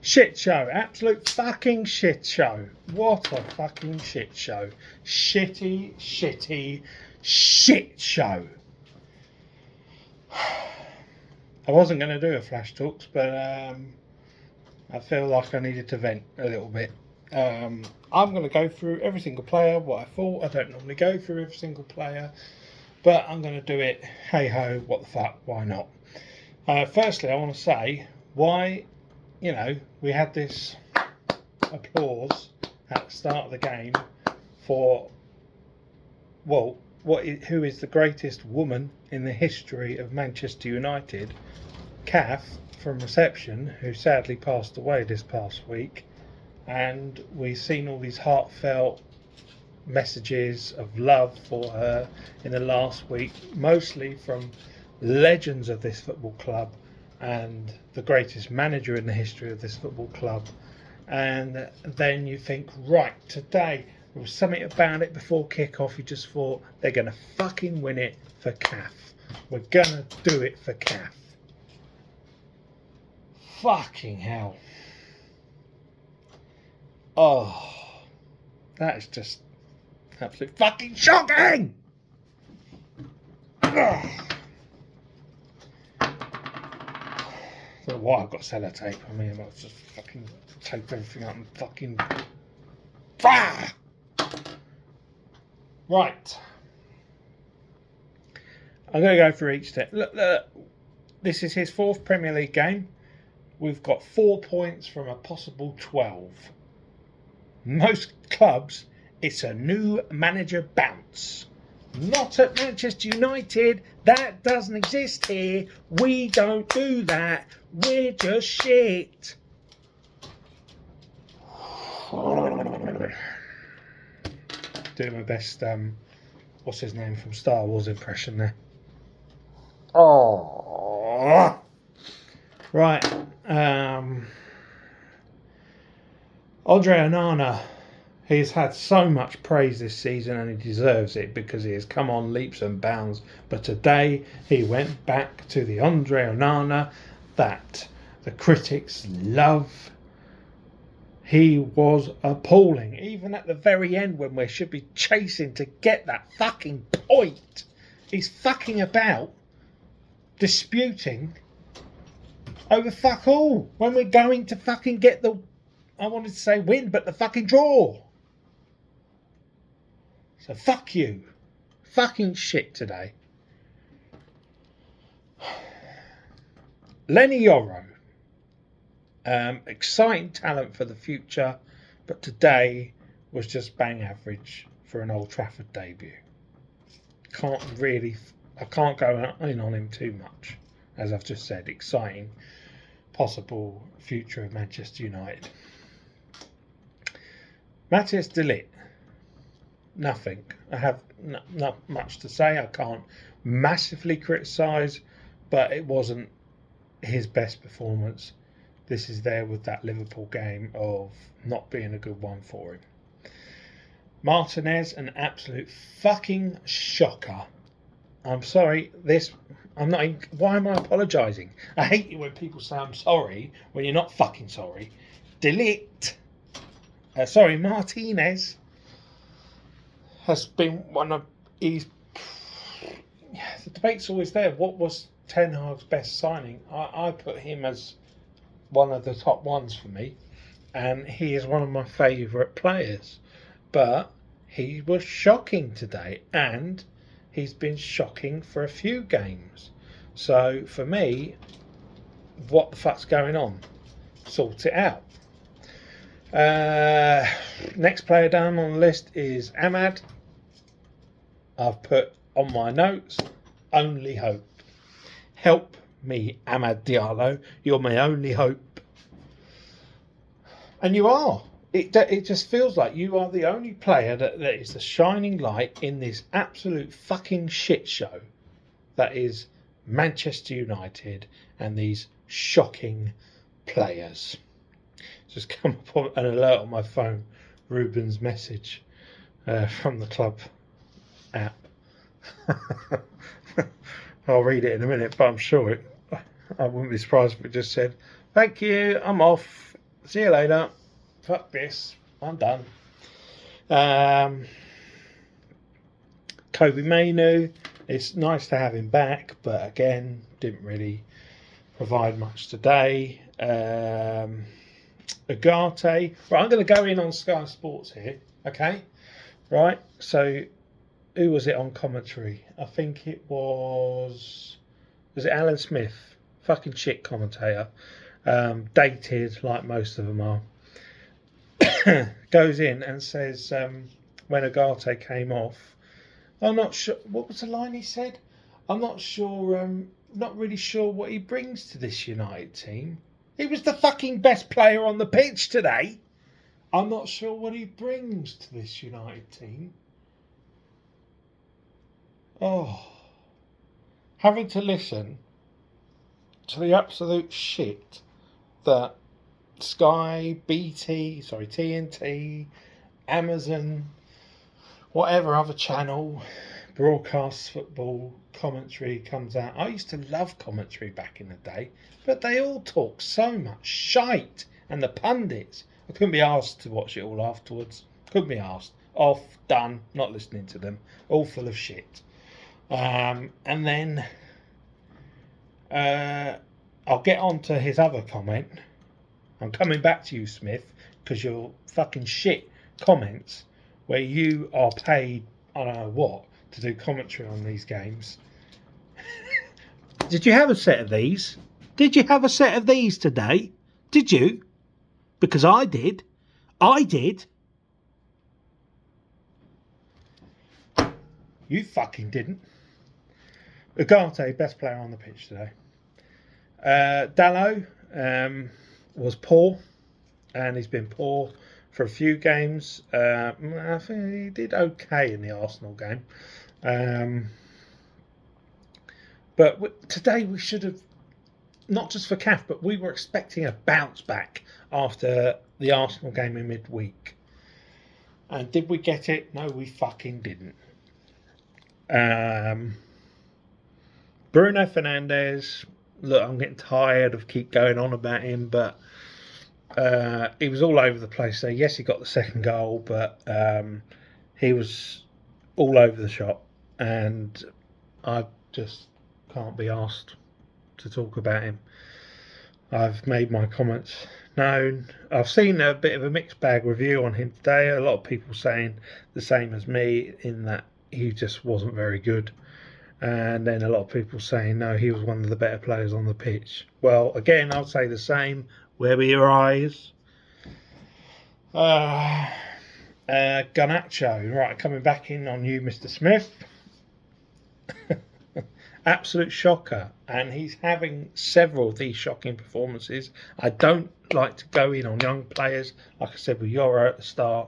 Shit show. Absolute fucking shit show. What a fucking shit show. Shitty, shitty, shit show. I wasn't going to do a flash talks, but I feel like I needed to vent a little bit. I'm going to go through every single player, what I thought. I don't normally go through every single player, but I'm going to do it. Hey ho, what the fuck, why not? Firstly, I want to say why, we had this applause at the start of the game for, who is the greatest woman in the history of Manchester United, Kath from reception, who sadly passed away this past week. And we've seen all these heartfelt messages of love for her in the last week, mostly from legends of this football club and the greatest manager in the history of this football club. And then you think, right, today there was something about it before kick-off. You just thought, they're going to fucking win it for Kath. We're going to do it for Kath. Fucking hell. Oh, that is just absolutely fucking shocking! Ugh. I don't know why I've got sellotape. I mean, I might just fucking tape everything up and fucking... Ah! Right. I'm going to go through each step. Look, this is his 4th Premier League game. We've got 4 points from a possible 12. Most clubs, it's a new manager bounce. Not at Manchester United. That doesn't exist here. We don't do that. We're just shit. Doing my best, what's his name from Star Wars impression there. Oh. Right. Andre Onana. He's had so much praise this season and he deserves it because he has come on leaps and bounds. But today he went back to the Andre Onana that the critics love. He was appalling. Even at the very end when we should be chasing to get that fucking point. He's fucking about disputing over fuck all when we're going to fucking get the, I wanted to say win, but the fucking draw. So fuck you. Fucking shit today. Lenny Yoro. Exciting talent for the future, but today was just bang average for an Old Trafford debut. I can't go in on him too much. As I've just said, exciting, possible future of Manchester United. Matthias de Ligt. Nothing. I have not much to say. I can't massively criticise, but it wasn't his best performance. This is there with that Liverpool game of not being a good one for him. Martinez, an absolute fucking shocker. I'm sorry. Why am I apologising? I hate it when people say I'm sorry when you're not fucking sorry. De Ligt. Martinez has been one of the debate's always there. What was Ten Hag's best signing? I put him as one of the top ones for me, and he is one of my favourite players. But he was shocking today, and he's been shocking for a few games. So for me, what the fuck's going on? Sort it out. Next player down on the list is Ahmad. I've put on my notes, only hope. Help me, Amad Diallo. You're my only hope. And you are. It just feels like you are the only player that is the shining light in this absolute fucking shit show that is Manchester United and these shocking players. Just come up on an alert on my phone. Ruben's message from the club app. I'll read it in a minute, but I'm sure I wouldn't be surprised if it just said, "Thank you, I'm off. See you later. Fuck this. I'm done. Kobe Mainu. It's nice to have him back, but again, didn't really provide much today. Agate. Right, I'm going to go in on Sky Sports here. Okay. Right. So, who was it on commentary? I think it was it Alan Smith? Fucking shit commentator. Dated like most of them are. Goes in and says when Agate came off, I'm not sure. What was the line he said? I'm not sure. Not really sure what he brings to this United team. He was the fucking best player on the pitch today. I'm not sure what he brings to this United team. Oh, having to listen to the absolute shit that Sky, TNT, Amazon, whatever other channel broadcasts football commentary comes out. I used to love commentary back in the day, but they all talk so much shite, and the pundits, I couldn't be asked to watch it all afterwards. Couldn't be asked. Off, done, not listening to them. All full of shit. And then I'll get on to his other comment. I'm coming back to you, Smith, because your fucking shit comments where you are paid, I don't know what, to do commentary on these games. Did you have a set of these? Did you have a set of these today? Did you? Because I did. I did. You fucking didn't. Agate, best player on the pitch today. Dalot was poor, and he's been poor for a few games. I think he did okay in the Arsenal game. But today we should have, not just for CAF, but we were expecting a bounce back after the Arsenal game in midweek. And did we get it? No, we fucking didn't. Bruno Fernandes, look, I'm getting tired of keep going on about him, but he was all over the place. So yes, he got the second goal, but he was all over the shop, and I just can't be asked to talk about him. I've made my comments known. I've seen a bit of a mixed bag review on him today. A lot of people saying the same as me, in that he just wasn't very good. And then a lot of people saying, no, he was one of the better players on the pitch. Well, again, I'll say the same. Where were your eyes? Garnacho. Right, coming back in on you, Mr. Smith. Absolute shocker. And he's having several of these shocking performances. I don't like to go in on young players. Like I said with Yoro at the start.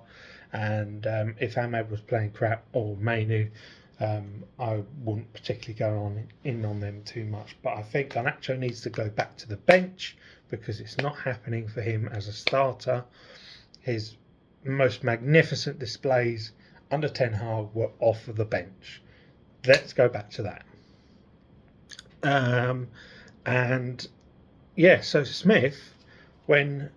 And if Ahmed was playing crap, or Mainu, I wouldn't particularly go in on them too much. But I think Garnacho needs to go back to the bench, because it's not happening for him as a starter. His most magnificent displays under Ten Hag were off of the bench. Let's go back to that. And yeah, so Smith, when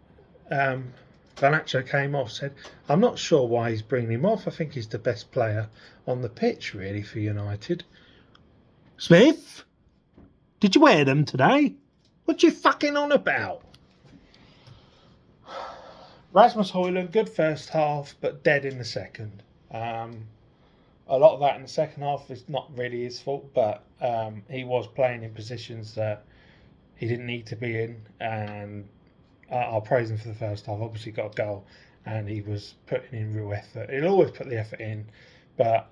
Garnacho came off, said, I'm not sure why he's bringing him off. I think he's the best player on the pitch, really, for United. Smith, did you wear them today? What you fucking on about? Rasmus Højlund, good first half, but dead in the second. A lot of that in the second half is not really his fault, but he was playing in positions that he didn't need to be in, and I'll praise him for the first half. Obviously got a goal, and he was putting in real effort. He'll always put the effort in, but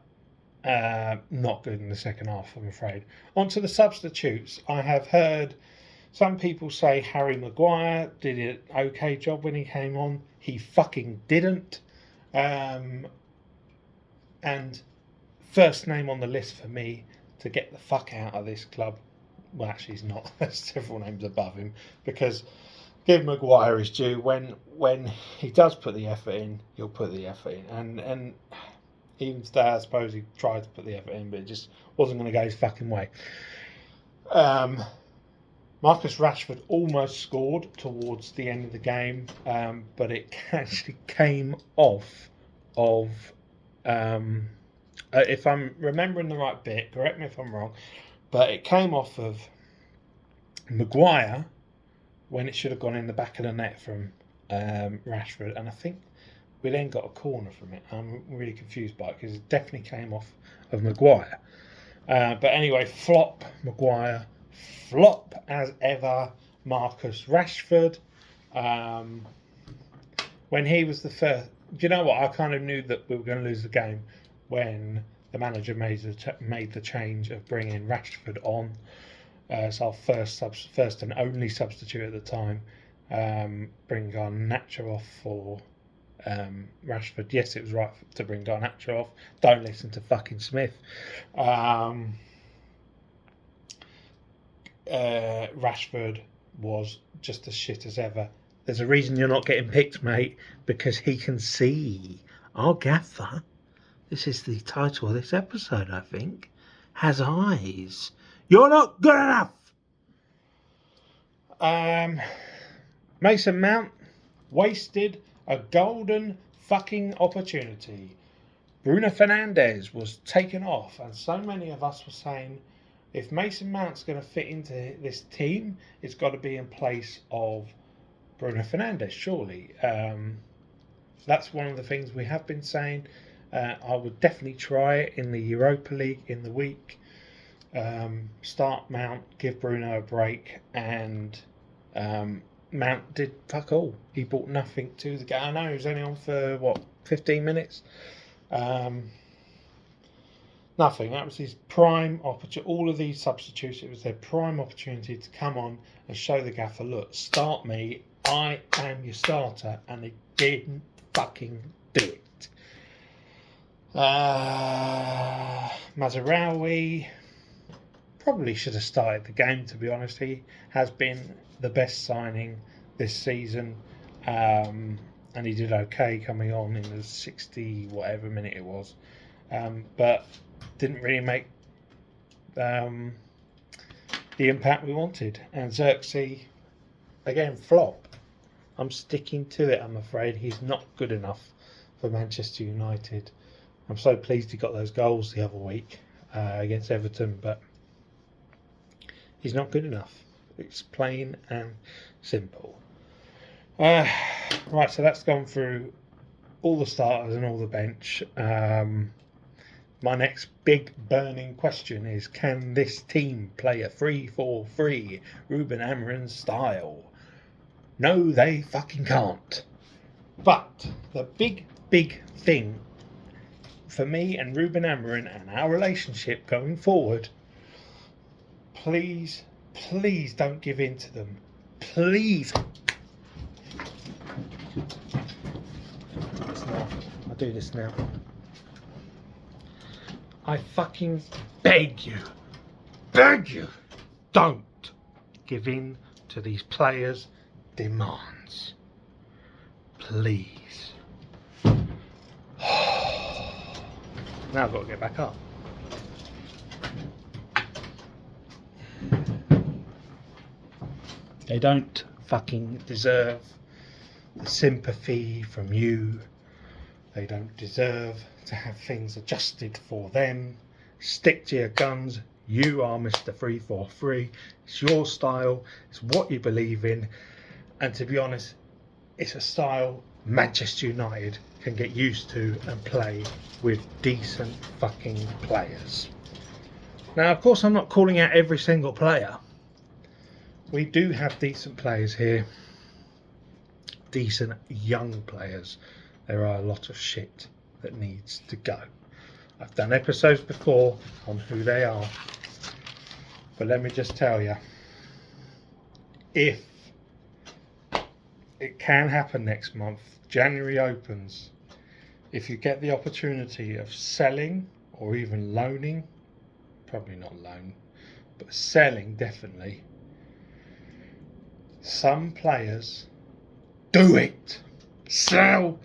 not good in the second half, I'm afraid. On to the substitutes. I have heard some people say Harry Maguire did an okay job when he came on. He fucking didn't. And first name on the list for me to get the fuck out of this club. Well, actually, he's not. There's several names above him, because give Maguire his due. When he does put the effort in, he'll put the effort in. And even today, I suppose he tried to put the effort in, but it just wasn't going to go his fucking way. Marcus Rashford almost scored towards the end of the game, but it actually came off of, if I'm remembering the right bit, correct me if I'm wrong, but it came off of Maguire when it should have gone in the back of the net from Rashford, and I think we then got a corner from it. I'm really confused by it because it definitely came off of Maguire. But anyway, flop Maguire, flop as ever Marcus Rashford. When he was the first, do you know what? I kind of knew that we were going to lose the game when the manager made the change of bringing Rashford on. It's our first and only substitute at the time. Bring Garnacho off for Rashford. Yes, it was right to bring Garnacho off. Don't listen to fucking Smith. Rashford was just as shit as ever. There's a reason you're not getting picked, mate, because he can see. Our gaffer, this is the title of this episode, I think, has eyes. You're not good enough. Mason Mount wasted a golden fucking opportunity. Bruno Fernandes was taken off, and so many of us were saying, if Mason Mount's going to fit into this team, it's got to be in place of Bruno Fernandes, surely. That's one of the things we have been saying. I would definitely try it in the Europa League in the week. Start Mount, give Bruno a break, and Mount did fuck all. He brought nothing to the game. I know he was only on for 15 minutes. Nothing. That was his prime opportunity. All of these substitutes, it was their prime opportunity to come on and show the gaffer, look, start me. I am your starter, and they didn't fucking do it. Mazraoui probably should have started the game, to be honest. He has been the best signing this season, and he did okay coming on in the 60 whatever minute it was, but didn't really make the impact we wanted. And Xerxes, again, flop. I'm sticking to it, I'm afraid. He's not good enough for Manchester United. I'm so pleased he got those goals the other week against Everton, but he's not good enough. It's plain and simple. Right, so that's gone through all the starters and all the bench. My next big burning question is, can this team play a 3-4-3 Ruben Amorim style? No, they fucking can't. But the big thing for me and Ruben Amorim and our relationship going forward, please don't give in to them. Please. I'll do this now. I fucking beg you, don't give in to these players' demands. Please. Now I've got to get back up. They don't fucking deserve the sympathy from you. They don't deserve to have things adjusted for them. Stick to your guns. You are Mr. 343. It's your style. It's what you believe in. And to be honest, it's a style Manchester United can get used to and play with decent fucking players. Now, of course, I'm not calling out every single player. We do have decent players here. Decent young players. There are a lot of shit that needs to go. I've done episodes before on who they are. But let me just tell you, if it can happen next month, January opens, if you get the opportunity of selling or even loaning, probably not loan, but selling definitely, some players, do it. Sell.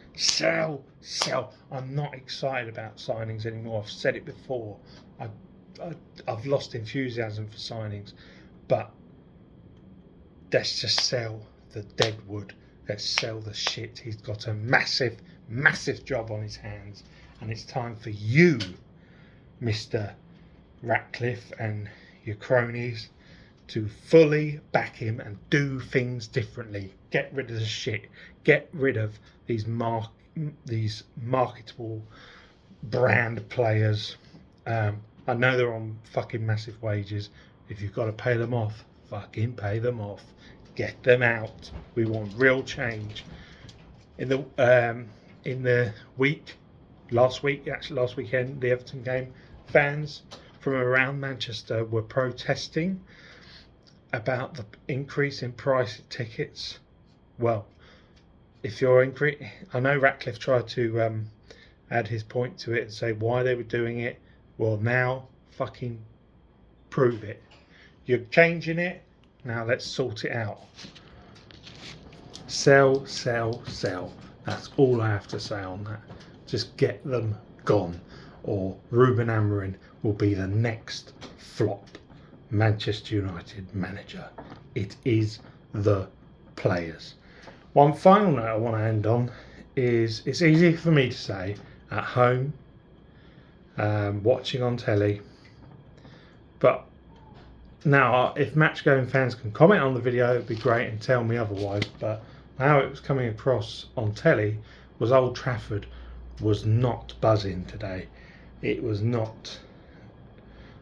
I'm not excited about signings anymore. I've said it before. I've lost enthusiasm for signings, but let's just sell the dead wood. Let's sell the shit. He's got a massive, massive job on his hands, and it's time for you, Mr. Ratcliffe, and your cronies to fully back him and do things differently. Get rid of the shit. Get rid of these marketable brand players. I know they're on fucking massive wages. If you've got to pay them off, fucking pay them off. Get them out. We want real change. In the last weekend, the Everton game, fans from around Manchester were protesting about the increase in price of tickets. Well, if you're I know Ratcliffe tried to add his point to it and say why they were doing it. Well, now fucking prove it. You're changing it. Now let's sort it out. Sell, sell, sell. That's all I have to say on that. Just get them gone, or Ruben Amorim will be the next flop Manchester United manager. It is the players. One final note I want to end on is it's easy for me to say at home, watching on telly, but now if match-going fans can comment on the video, it'd be great and tell me otherwise. But how it was coming across on telly was Old Trafford was not buzzing today. It was not.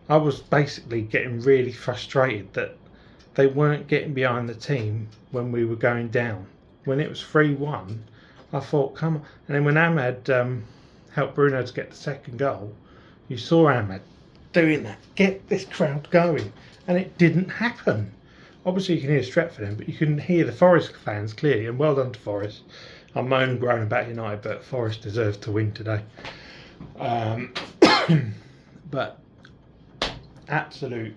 I was basically getting really frustrated that they weren't getting behind the team when we were going down. When it was 3-1, I thought, come on. And then when Ahmed helped Bruno to get the second goal, you saw Ahmed doing that. Get this crowd going. And it didn't happen. Obviously you can hear Stretford, but you can hear the Forest fans clearly, and well done to Forest. I'm moaning and groaning about United, but Forest deserves to win today. But absolute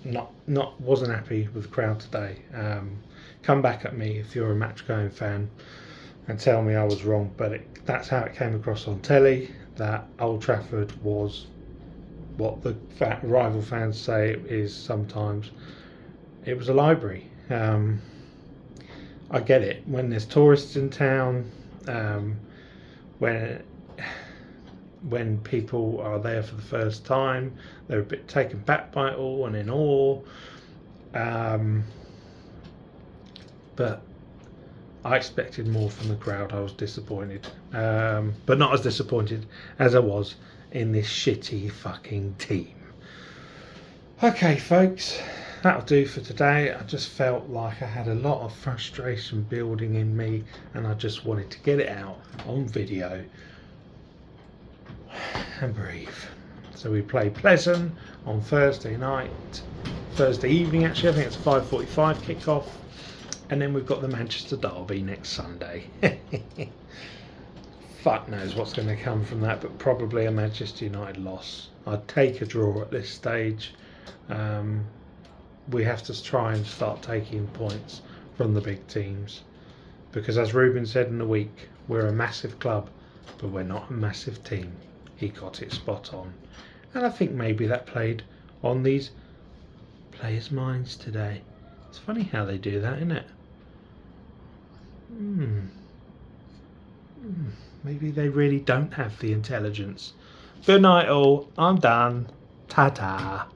wasn't happy with the crowd today. Come back at me if you're a match-going fan and tell me I was wrong, but that's how it came across on telly, that Old Trafford was what the rival fans say it is sometimes. It was a library. I get it. When there's tourists in town, when people are there for the first time, they're a bit taken back by it all and in awe. But I expected more from the crowd. I was disappointed, but not as disappointed as I was in this shitty fucking team. Okay, folks, that'll do for today. I just felt like I had a lot of frustration building in me, and I just wanted to get it out on video and breathe. So we play Pleasant on Thursday evening actually. I think it's a 5:45 kickoff, and then we've got the Manchester Derby next Sunday. Fuck knows what's going to come from that, but probably a Manchester United loss. I'd take a draw at this stage. We have to try and start taking points from the big teams, because as Ruben said in the week, we're a massive club, but we're not a massive team. He got it spot on, and I think maybe that played on these players' minds today. It's funny how they do that, isn't it? Maybe they really don't have the intelligence. Good night all, I'm done. Ta-ta.